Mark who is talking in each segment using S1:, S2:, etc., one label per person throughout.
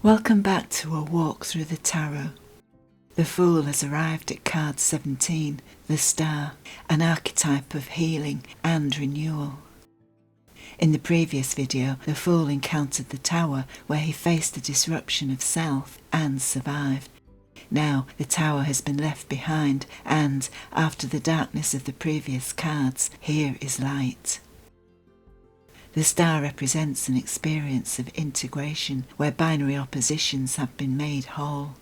S1: Welcome back to a walk through the tarot. The Fool has arrived at card 17, the Star, an archetype of healing and renewal. In the previous video, the Fool encountered the Tower where he faced the disruption of self and survived. Now the Tower has been left behind and, after the darkness of the previous cards, here is light. The Star represents an experience of integration where binary oppositions have been made whole.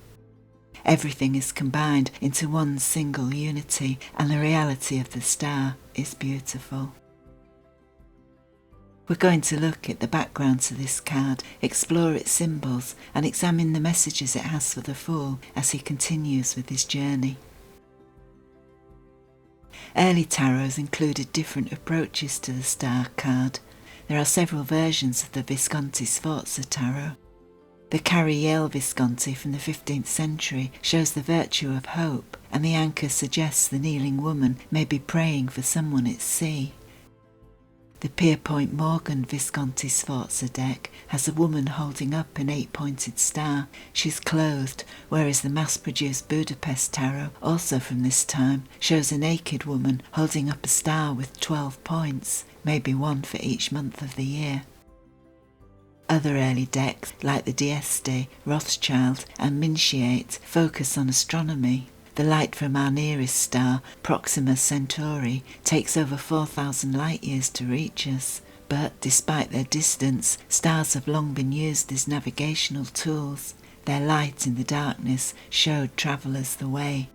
S1: Everything is combined into one single unity, and the reality of the Star is beautiful. We're going to look at the background to this card, explore its symbols, and examine the messages it has for the Fool as he continues with his journey. Early tarots included different approaches to the Star card. There are several versions of the Visconti Sforza tarot. The Carriel Visconti from the 15th century shows the virtue of hope, and the anchor suggests the kneeling woman may be praying for someone at sea. The Pierpont Morgan Visconti Sforza deck has a woman holding up an 8-pointed star. She's clothed, whereas the mass-produced Budapest tarot, also from this time, shows a naked woman holding up a star with 12 points, maybe one for each month of the year. Other early decks, like the Dieste, Rothschild and Minciate, focus on astronomy. The light from our nearest star, Proxima Centauri, takes over 4,000 light-years to reach us, but despite their distance, stars have long been used as navigational tools. Their light in the darkness showed travellers the way.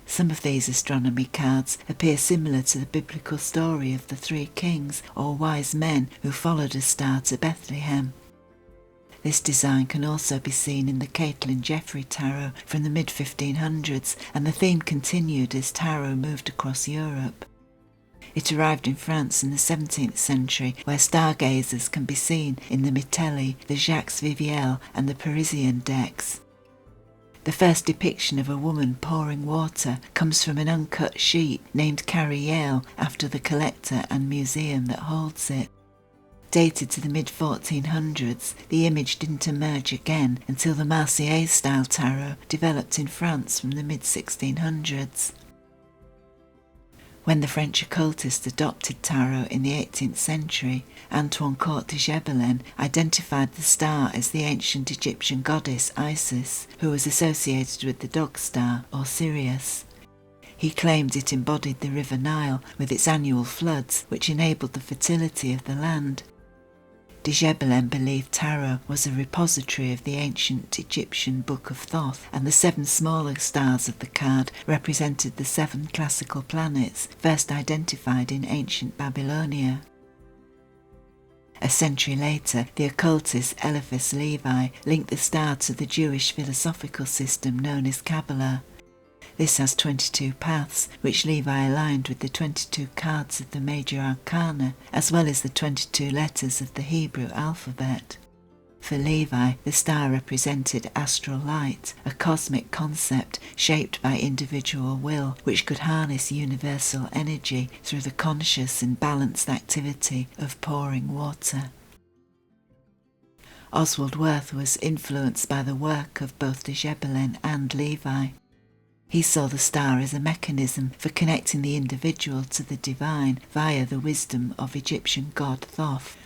S1: Some of these astronomy cards appear similar to the biblical story of the 3 kings or wise men who followed a star to Bethlehem. This design can also be seen in the Caitlin Jeffrey tarot from the mid-1500s, and the theme continued as tarot moved across Europe. It arrived in France in the 17th century, where stargazers can be seen in the Mitelli, the Jacques Viviel and the Parisian decks. The first depiction of a woman pouring water comes from an uncut sheet named Carriel after the collector and museum that holds it. Dated to the mid-1400s, the image didn't emerge again until the Marseillaise-style tarot developed in France from the mid-1600s. When the French occultist adopted tarot in the 18th century, Antoine Court de Gebelin identified the star as the ancient Egyptian goddess Isis, who was associated with the dog star or Sirius. He claimed it embodied the River Nile with its annual floods, which enabled the fertility of the land. De Gebelin believed tarot was a repository of the ancient Egyptian Book of Thoth, and the 7 smaller stars of the card represented the 7 classical planets first identified in ancient Babylonia. A century later, the occultist Eliphas Levi linked the star to the Jewish philosophical system known as Kabbalah. This has 22 paths, which Levi aligned with the 22 cards of the major arcana, as well as the 22 letters of the Hebrew alphabet. For Levi, the star represented astral light, a cosmic concept shaped by individual will, which could harness universal energy through the conscious and balanced activity of pouring water. Oswald Wirth was influenced by the work of both de Gebelin and Levi. He saw the star as a mechanism for connecting the individual to the divine via the wisdom of Egyptian god Thoth.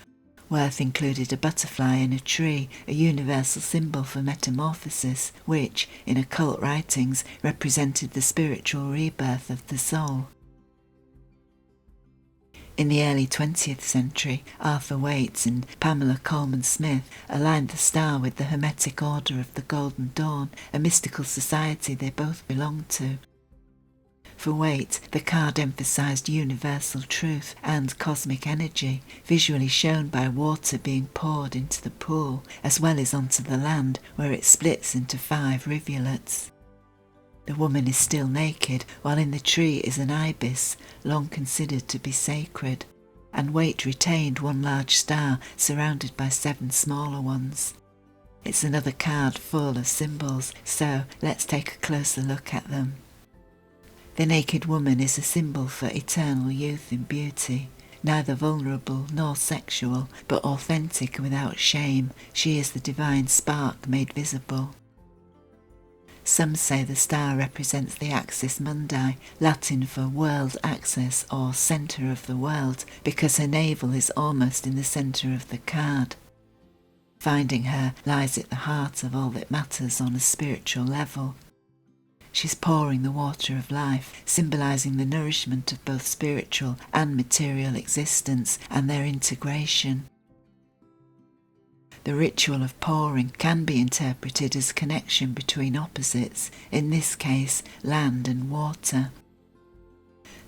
S1: Wirth included a butterfly in a tree, a universal symbol for metamorphosis, which, in occult writings, represented the spiritual rebirth of the soul. In the early 20th century, Arthur Waite and Pamela Coleman Smith aligned the star with the Hermetic Order of the Golden Dawn, a mystical society they both belonged to. For Waite, the card emphasised universal truth and cosmic energy, visually shown by water being poured into the pool, as well as onto the land, where it splits into 5 rivulets. The woman is still naked, while in the tree is an ibis, long considered to be sacred, and Waite retained 1 large star surrounded by 7 smaller ones. It's another card full of symbols, so let's take a closer look at them. The naked woman is a symbol for eternal youth and beauty. neither vulnerable nor sexual, but authentic and without shame. She is the divine spark made visible. Some say the star represents the axis mundi, Latin for world axis or centre of the world, because her navel is almost in the centre of the card. Finding her lies at the heart of all that matters on a spiritual level. She's pouring the water of life, symbolising the nourishment of both spiritual and material existence and their integration. The ritual of pouring can be interpreted as connection between opposites, in this case land and water.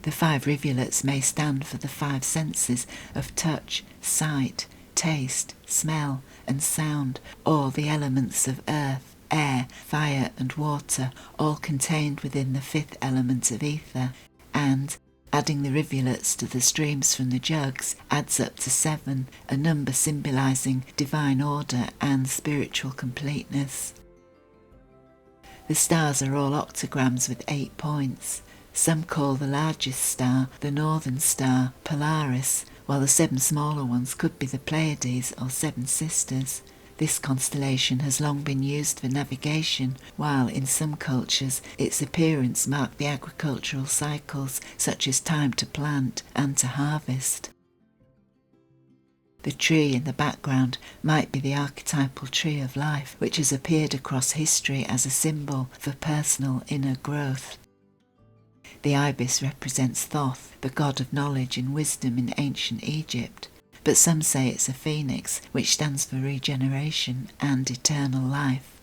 S1: The 5 rivulets may stand for the 5 senses of touch, sight, taste, smell and sound, or the elements of earth, air, fire and water, all contained within the 5th element of ether, and adding the rivulets to the streams from the jugs adds up to 7, a number symbolising divine order and spiritual completeness. The stars are all octograms with 8 points. Some call the largest star the Northern Star, Polaris, while the 7 smaller ones could be the Pleiades or 7 Sisters. This constellation has long been used for navigation, while in some cultures its appearance marked the agricultural cycles, such as time to plant and to harvest. The tree in the background might be the archetypal tree of life, which has appeared across history as a symbol for personal inner growth. The ibis represents Thoth, the god of knowledge and wisdom in ancient Egypt, but some say it's a phoenix, which stands for regeneration and eternal life.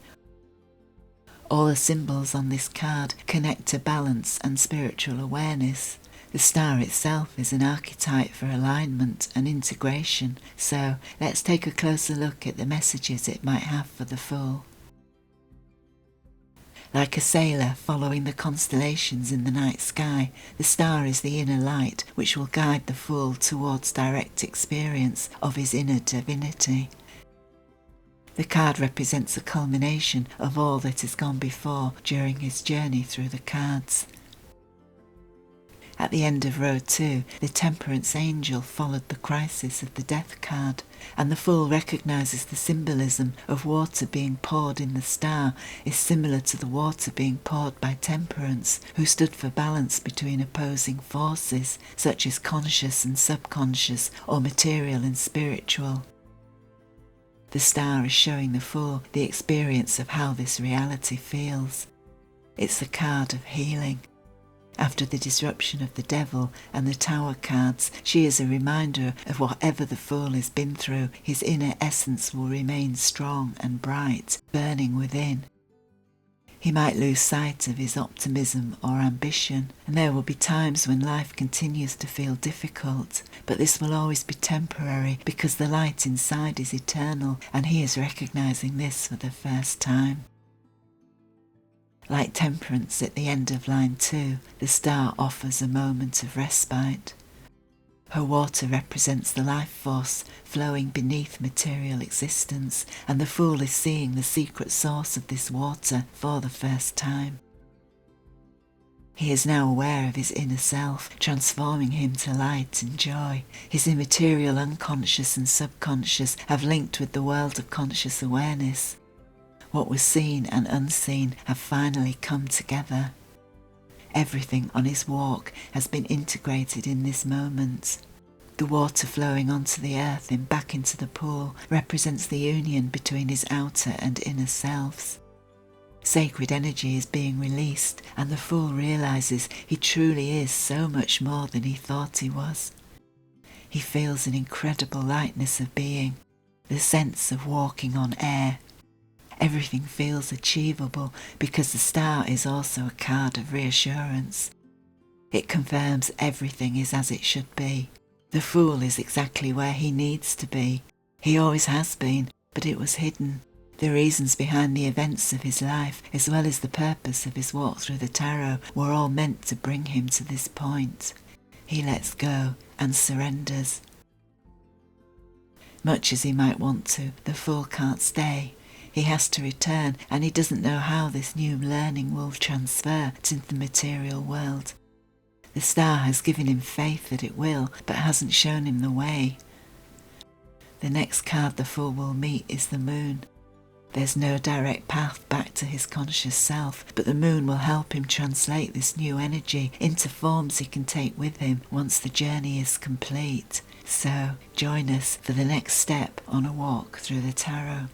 S1: All the symbols on this card connect to balance and spiritual awareness. The star itself is an archetype for alignment and integration, so let's take a closer look at the messages it might have for the Fool. Like a sailor following the constellations in the night sky, the star is the inner light which will guide the Fool towards direct experience of his inner divinity. The card represents a culmination of all that has gone before during his journey through the cards. At the end of row 2, the Temperance Angel followed the crisis of the Death card, and the Fool recognises the symbolism of water being poured in the star is similar to the water being poured by Temperance, who stood for balance between opposing forces, such as conscious and subconscious, or material and spiritual. The star is showing the Fool the experience of how this reality feels. It's the card of healing. After the disruption of the Devil and the Tower cards, she is a reminder of whatever the Fool has been through, his inner essence will remain strong and bright, burning within. He might lose sight of his optimism or ambition, and there will be times when life continues to feel difficult, but this will always be temporary because the light inside is eternal, and he is recognising this for the first time. Like Temperance at the end of line 2, the star offers a moment of respite. Her water represents the life force flowing beneath material existence, and the Fool is seeing the secret source of this water for the first time. He is now aware of his inner self, transforming him to light and joy. His immaterial unconscious and subconscious have linked with the world of conscious awareness. What was seen and unseen have finally come together. Everything on his walk has been integrated in this moment. The water flowing onto the earth and back into the pool represents the union between his outer and inner selves. Sacred energy is being released, and the Fool realises he truly is so much more than he thought he was. He feels an incredible lightness of being, the sense of walking on air. Everything feels achievable because the star is also a card of reassurance. It confirms everything is as it should be. The Fool is exactly where he needs to be. He always has been, but it was hidden. The reasons behind the events of his life, as well as the purpose of his walk through the tarot, were all meant to bring him to this point. He lets go and surrenders. Much as he might want to, the Fool can't stay. He has to return, and he doesn't know how this new learning will transfer to the material world. The The star has given him faith that it will, but hasn't shown him the way. The next card the Fool will meet is the Moon. There's no direct path back to his conscious self, but the Moon will help him translate this new energy into forms he can take with him once the journey is complete. So join us for the next step on a walk through the tarot.